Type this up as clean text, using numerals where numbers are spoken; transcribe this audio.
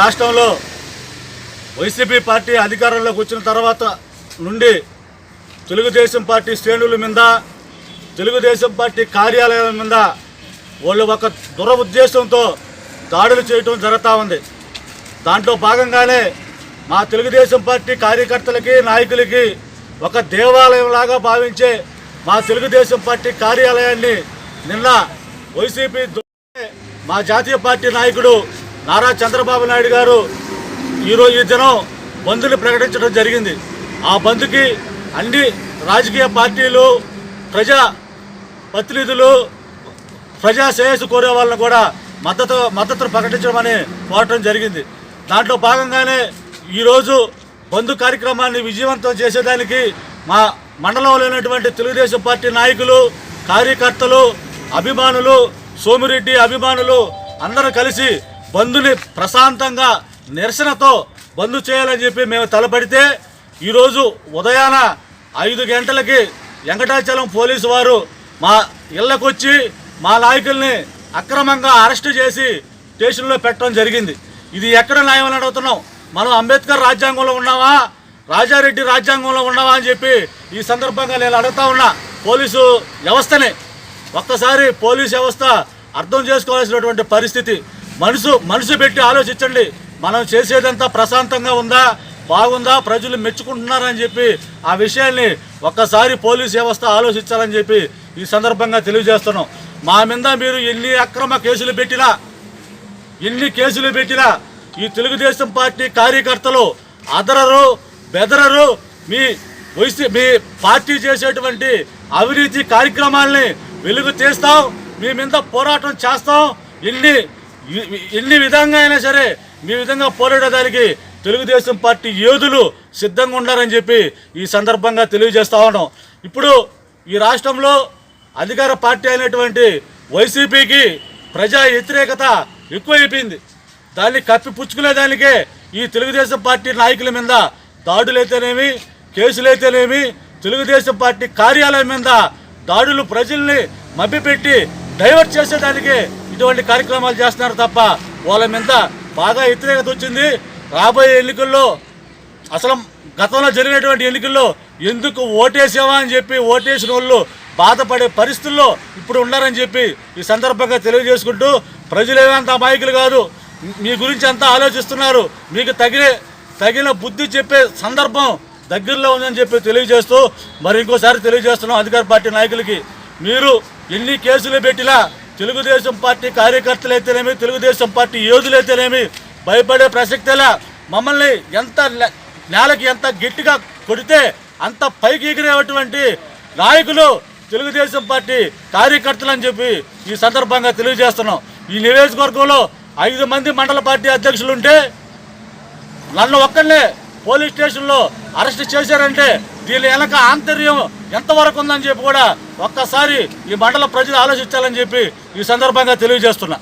రాష్ట్రంలో YCP party అధికారంలోకి వచ్చిన తర్వాత నుండి తెలుగుదేశం పార్టీ శ్రేణుల మీద, తెలుగుదేశం పార్టీ కార్యాలయాల మీద వాళ్ళు ఒక దురుద్దేశంతో దాడులు చేయటం జరుగుతూ ఉంది. దాంట్లో భాగంగానే మా తెలుగుదేశం పార్టీ కార్యకర్తలకి, నాయకులకి ఒక దేవాలయంలాగా భావించే మా తెలుగుదేశం పార్టీ కార్యాలయాన్ని నిన్న వైసీపీ మా జాతీయ పార్టీ నాయకుడు నారా చంద్రబాబు నాయుడు గారు ఈ దినం బంద్ని ప్రకటించడం జరిగింది. ఆ బంద్కి అన్ని రాజకీయ పార్టీలు, ప్రజా ప్రతినిధులు, ప్రజా శ్రేయస్సు కోరే వాళ్ళని కూడా మద్దతు ప్రకటించమని కోరటం జరిగింది. దాంట్లో భాగంగానే ఈరోజు బంద్ కార్యక్రమాన్ని విజయవంతం చేసేదానికి మా మండలంలో ఉన్నటువంటి తెలుగుదేశం పార్టీ నాయకులు, కార్యకర్తలు, అభిమానులు, సోమిరెడ్డి అభిమానులు అందరూ కలిసి బంద్ని ప్రశాంతంగా నిరసనతో బంద్ చేయాలని చెప్పి మేము తలపడితే ఈరోజు ఉదయాన 5 గంటలకి వెంకటాచలం పోలీసు వారు మా ఇళ్లకొచ్చి మా నాయకుల్ని అక్రమంగా అరెస్టు చేసి స్టేషన్లో పెట్టడం జరిగింది. ఇది ఎక్కడ న్యాయం అని అడుగుతున్నాం. మనం అంబేద్కర్ రాజ్యాంగంలో ఉన్నావా, రాజారెడ్డి రాజ్యాంగంలో ఉన్నావా అని చెప్పి ఈ సందర్భంగా నేను అడుగుతా ఉన్నా పోలీసు వ్యవస్థని. ఒక్కసారి పోలీసు వ్యవస్థ అర్థం చేసుకోవాల్సినటువంటి పరిస్థితి. మనసు పెట్టి ఆలోచించండి. మనం చేసేదంతా ప్రశాంతంగా ఉందా, బాగుందా, ప్రజలు మెచ్చుకుంటున్నారని చెప్పి ఆ విషయాన్ని ఒక్కసారి పోలీసు వ్యవస్థ ఆలోచించాలని చెప్పి ఈ సందర్భంగా తెలియజేస్తున్నాం. మా మీద మీరు ఎన్ని అక్రమ కేసులు పెట్టినా, ఎన్ని కేసులు పెట్టినా ఈ తెలుగుదేశం పార్టీ కార్యకర్తలు అదరరు బెదరరు. మీ పార్టీ చేసేటువంటి అవినీతి కార్యక్రమాలని వెలుగు తీస్తాం, మీ మీద పోరాటం చేస్తాం. ఎన్ని విధంగా అయినా సరే మీ విధంగా పోరాడడానికి తెలుగుదేశం పార్టీ యోధులు సిద్ధంగా ఉన్నారని చెప్పి ఈ సందర్భంగా తెలియజేస్తూ ఉన్నాం. ఇప్పుడు ఈ రాష్ట్రంలో అధికార పార్టీ అయినటువంటి వైసీపీకి ప్రజా వ్యతిరేకత ఎక్కువైపోయింది. దాన్ని కప్పిపుచ్చుకునేదానికే ఈ తెలుగుదేశం పార్టీ నాయకుల మీద దాడులైతేనేమి, కేసులైతేనేమి, తెలుగుదేశం పార్టీ కార్యాలయం మీద దాడులు ప్రజల్ని మభ్యపెట్టి డైవర్ట్ చేసేదానికి ఇటువంటి కార్యక్రమాలు చేస్తున్నారు తప్ప వాళ్ళ మీద బాగా వ్యతిరేకత వచ్చింది. రాబోయే ఎన్నికల్లో, అసలు గతంలో జరిగినటువంటి ఎన్నికల్లో ఎందుకు ఓటేసావా అని చెప్పి ఓటేసిన వాళ్ళు బాధపడే పరిస్థితుల్లో ఇప్పుడు ఉన్నారని చెప్పి ఈ సందర్భంగా తెలియజేసుకుంటూ, ప్రజలేమంత అమాయకులు కాదు, మీ గురించి అంతా ఆలోచిస్తున్నారు, మీకు తగిన బుద్ధి చెప్పే సందర్భం దగ్గరలో ఉందని చెప్పి తెలియజేస్తూ మరి ఇంకోసారి తెలియజేస్తున్నాం అధికార పార్టీ నాయకులకి, మీరు ఎన్ని కేసులు పెట్టినా తెలుగుదేశం పార్టీ కార్యకర్తలైతేనేమి, తెలుగుదేశం పార్టీ యోధులైతేనేమి భయపడే ప్రసక్తిలా. మమ్మల్ని నేలకి ఎంత గట్టిగా కొడితే అంత పైకి ఎగిరేటువంటి నాయకులు తెలుగుదేశం పార్టీ కార్యకర్తలు అని చెప్పి ఈ సందర్భంగా తెలియజేస్తున్నాం. ఈ నియోజకవర్గంలో 5 మంది మండల పార్టీ అధ్యక్షులుంటే నన్ను ఒక్కనే పోలీస్ స్టేషన్లో అరెస్ట్ చేశారంటే దీని వెనక ఆంతర్యం ఎంతవరకు ఉందని చెప్పి కూడా ఒక్కసారి ఈ మండల ప్రజలు ఆలోచించాలని చెప్పి ఈ సందర్భంగా తెలియజేస్తున్నా.